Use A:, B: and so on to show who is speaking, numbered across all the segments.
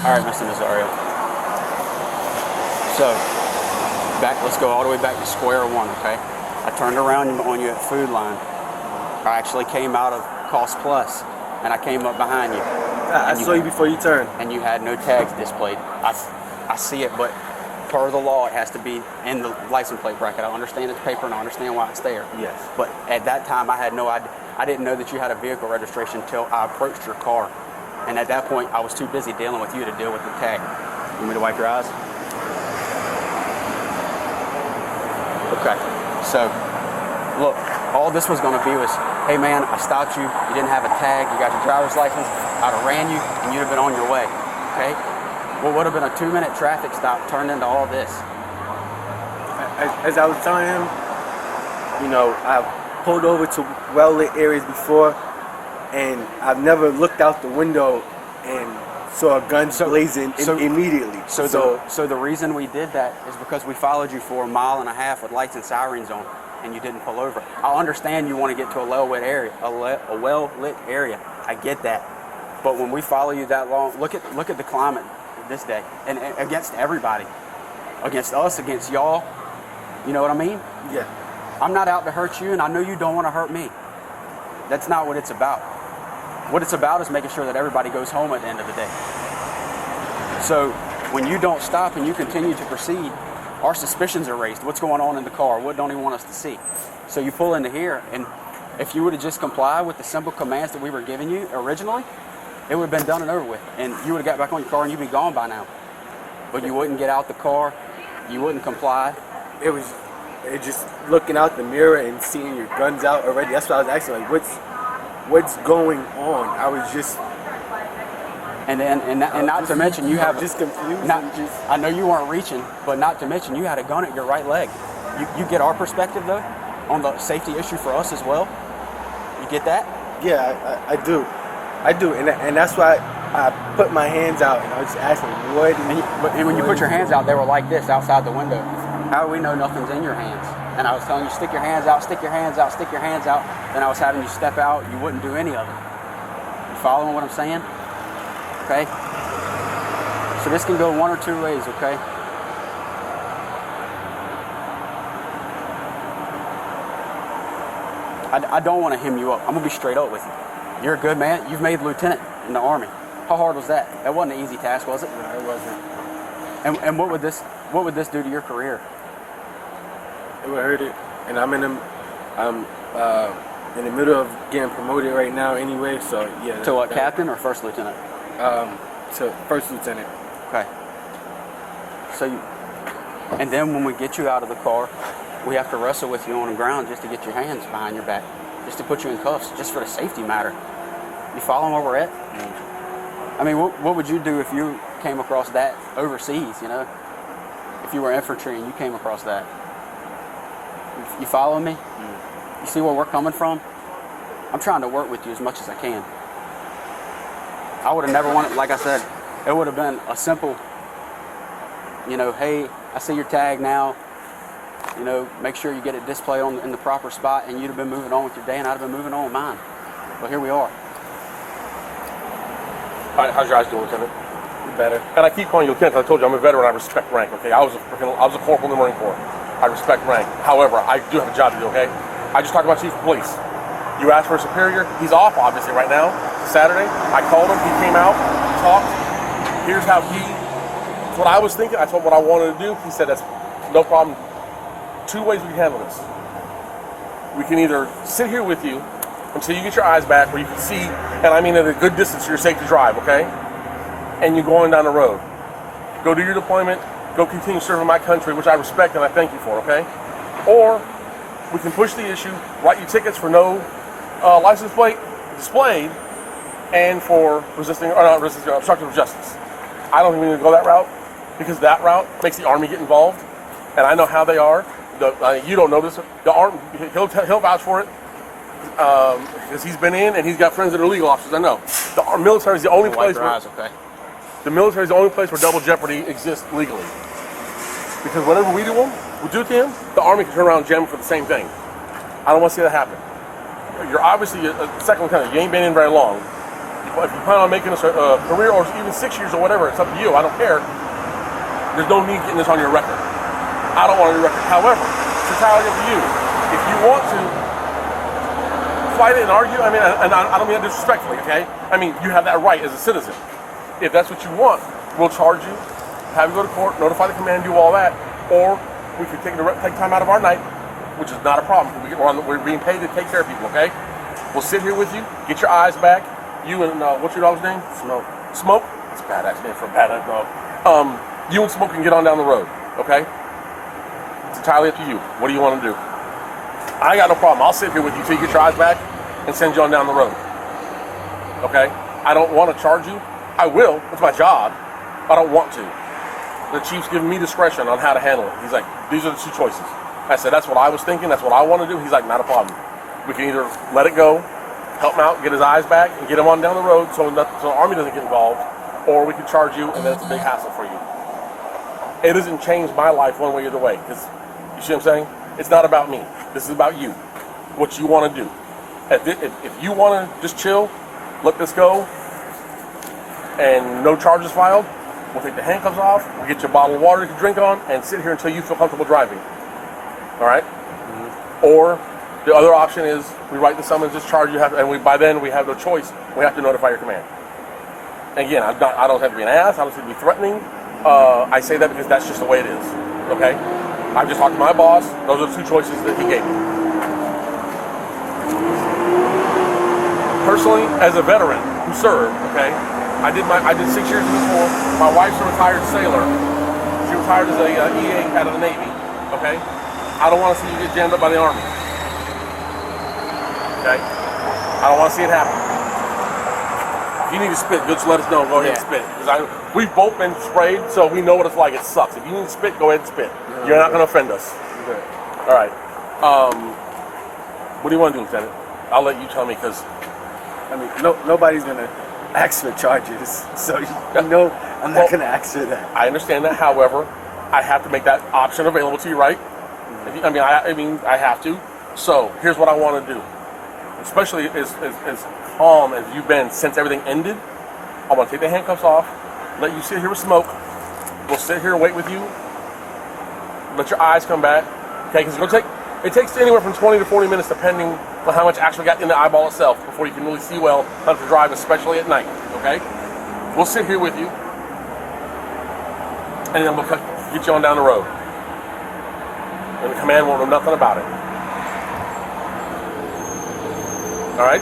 A: All right, Mr. Nazario. So, let's go all the way back to square one, okay? I turned around on you at Food Line. I actually came out of Cost Plus, and I came up behind you.
B: I saw you before you turned.
A: And you had no tags displayed. I see it, but per the law, it has to be in the license plate bracket. I understand it's paper, and I understand why it's there.
B: Yes.
A: But at that time, I had no idea. I didn't know that you had a vehicle registration until I approached your car. And at that point, I was too busy dealing with you to deal with the tag. You want me to wipe your eyes? Okay. So, look, all this was going to be was, hey man, I stopped you. You didn't have a tag. You got your driver's license. I'd have ran you, and you'd have been on your way. Okay? What would have been a 2-minute traffic stop turned into all this.
B: As I was telling him, you know, I've pulled over to well-lit areas before, and I've never looked out the window and saw guns blazing immediately.
A: So the reason we did that is because we followed you for 1.5 miles with lights and sirens on, and you didn't pull over. I understand you want to get to a well-lit area, a well-lit area. I get that. But when we follow you that long, look at the climate this day, and against everybody, against us, against y'all. You know what I mean?
B: Yeah.
A: I'm not out to hurt you, and I know you don't want to hurt me. That's not what it's about. What it's about is making sure that everybody goes home at the end of the day. So when you don't stop and you continue to proceed, our suspicions are raised. What's going on in the car? What don't he want us to see? So you pull into here, and if you would have just complied with the simple commands that we were giving you originally, it would have been done and over with. And you would have got back on your car and you'd be gone by now. But you wouldn't get out the car. You wouldn't comply.
B: It just looking out the mirror and seeing your guns out already. That's what I was asking, like, what's going on? I was just...
A: And not to mention you have...
B: just confused.
A: I know you weren't reaching, but not to mention you had a gun at your right leg. You get our perspective, though, on the safety issue for us as well? You get that?
B: Yeah, I do. And that's why I put my hands out and I was just asking, what?
A: And when you put your hands out, they were like this outside the window. How do we know nothing's in your hands? And I was telling you, stick your hands out, stick your hands out, stick your hands out. Then I was having you step out. You wouldn't do any of it. You following what I'm saying? Okay? So this can go one or two ways, okay? I don't want to hem you up. I'm going to be straight up with you. You're a good man. You've made lieutenant in the Army. How hard was that? That wasn't an easy task, was it?
B: No, it wasn't.
A: And what would this do to your career?
B: It would hurt it. And I'm in the middle of getting promoted right now anyway, so yeah.
A: To what, captain or first lieutenant?
B: To first lieutenant.
A: Okay. So and then when we get you out of the car, we have to wrestle with you on the ground just to get your hands behind your back, just to put you in cuffs, just for the safety matter. You following where we're at? I mean, what would you do if you came across that overseas, you know? If you were infantry and you came across that? You following me? You see where we're coming from? I'm trying to work with you as much as I can. I would have never wanted, like I said, it would have been a simple, you know, hey, I see your tag now, you know, make sure you get it displayed in the proper spot, and you'd have been moving on with your day, and I'd have been moving on with mine. But here we are.
C: How's your eyes doing, Lieutenant?
B: Better.
C: And I keep calling you Lieutenant. I told you I'm a veteran. I respect rank. Okay, I was a corporal in the Marine Corps. I respect rank. However, I do have a job to do. Okay, I just talked about Chief of Police. You asked for a superior. He's off, obviously, right now. It's Saturday. I called him. He came out, talked. Here's how that's what I was thinking. I told him what I wanted to do. He said, that's no problem. 2 ways we can handle this. We can either sit here with you until you get your eyes back where you can see, and I mean at a good distance, you're safe to drive, okay? And you're going down the road. Go do your deployment. Go continue serving my country, which I respect and I thank you for, okay? Or we can push the issue, write you tickets for no license plate displayed, and for obstruction of justice. I don't even go that route, because that route makes the Army get involved, and I know how they are. You don't know this. The Army, he'll vouch for it, because he's been in and he's got friends that are legal officers. I know. The military is the only place the military is the only place where double jeopardy exists legally. Because whatever we do to him, the Army can turn around and jam him for the same thing. I don't want to see that happen. You're obviously a second lieutenant. You ain't been in very long. if you plan on making this a career or even 6 years or whatever, it's up to you. I don't care. There's no need getting this on your record. I don't want it on your record. However, it's entirely up to you. If you want to fight it and argue, I mean, and I don't mean that disrespectfully, okay? I mean, you have that right as a citizen. If that's what you want, we'll charge you, have you go to court, notify the command, do all that, or we could take time out of our night, which is not a problem. We're being paid to take care of people, okay? We'll sit here with you, get your eyes back. You and, what's your dog's name?
B: Smoke.
C: Smoke? It's a badass name for a badass dog. You and Smoke can get on down the road, okay? It's entirely up to you. What do you want to do? I got no problem. I'll sit here with you till you get your eyes back and send you on down the road, okay? I don't want to charge you. I will. It's my job. I don't want to. The chief's giving me discretion on how to handle it. He's like, these are the two choices. I said, that's what I was thinking. That's what I want to do. He's like, not a problem. We can either let it go, help him out, get his eyes back, and get him on down the road so the Army doesn't get involved, or we can charge you, and then it's a big hassle for you. It doesn't change my life one way or the way, because, you see what I'm saying? It's not about me. This is about you, what you want to do. If you want to just chill, let this go, and no charges filed, we'll take the handcuffs off, we'll get you a bottle of water you can drink on, and sit here until you feel comfortable driving. All right? Mm-hmm. Or the other option is we write the summons, discharge you, by then we have no choice. We have to notify your command. And again, I don't have to be an ass. I don't have to be threatening. I say that because that's just the way it is. Okay? I've just talked to my boss. Those are the two choices that he gave me. Personally, as a veteran who served, okay, I did 6 years in the Corps. My wife's a retired sailor. She retired as a EA out of the Navy. Okay? I don't want to see you get jammed up by the Army. Okay? I don't want to see it happen. If you need to spit, just let us know. Go ahead and spit. Because we've both been sprayed, so we know what it's like. It sucks. If you need to spit, go ahead and spit. You're not going to offend us.
B: Okay.
C: All right. What do you want to do, Lieutenant? I'll let you tell me, because
B: I mean, nobody's going to ask for charges, so I'm not going to ask for that.
C: I understand that. However, I have to make that option available to you, right? I have to. So here's what I want to do. Especially as calm as you've been since everything ended, I want to take the handcuffs off, let you sit here with Smoke. We'll sit here and wait with you. Let your eyes come back. Okay, because it takes anywhere from 20 to 40 minutes, depending on how much actually got in the eyeball itself, before you can really see well how to drive, especially at night. Okay, we'll sit here with you, and then we'll get you on down the road. And the command won't know nothing about it. All right?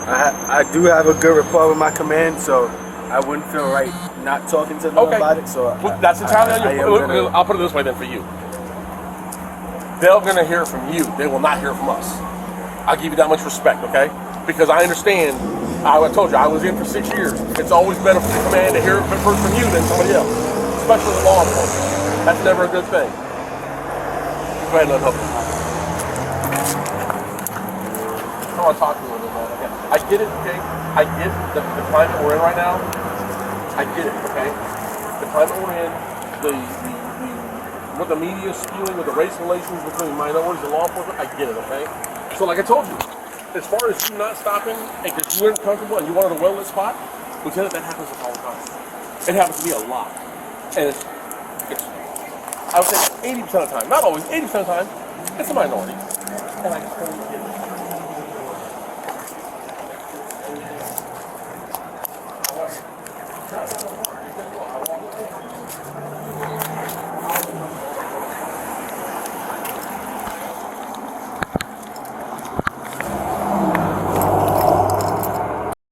B: I do have a good rapport with my command, so I wouldn't feel right not talking to them about it. So
C: that's entirely on you. I'll put it this way then for you. They're going to hear from you. They will not hear from us. I'll give you that much respect, okay? Because I understand. I told you, I was in for 6 years. It's always better for the command to hear it first from you than somebody else, especially the law enforcement. That's never a good thing. Go ahead and help me. I want to talk to you a little bit, man. Okay. I get it, okay? I get the climate we're in right now. I get it, okay? The climate we're in, what the media is spewing with the race relations between minorities and law enforcement, I get it, okay? So like I told you, as far as you not stopping and because you weren't comfortable and you wanted a well-lit spot, Lieutenant, that happens all the time. It happens to me a lot. And it's I would say 80% of the time, not always, 80% of the time, it's a minority. And I totally get it.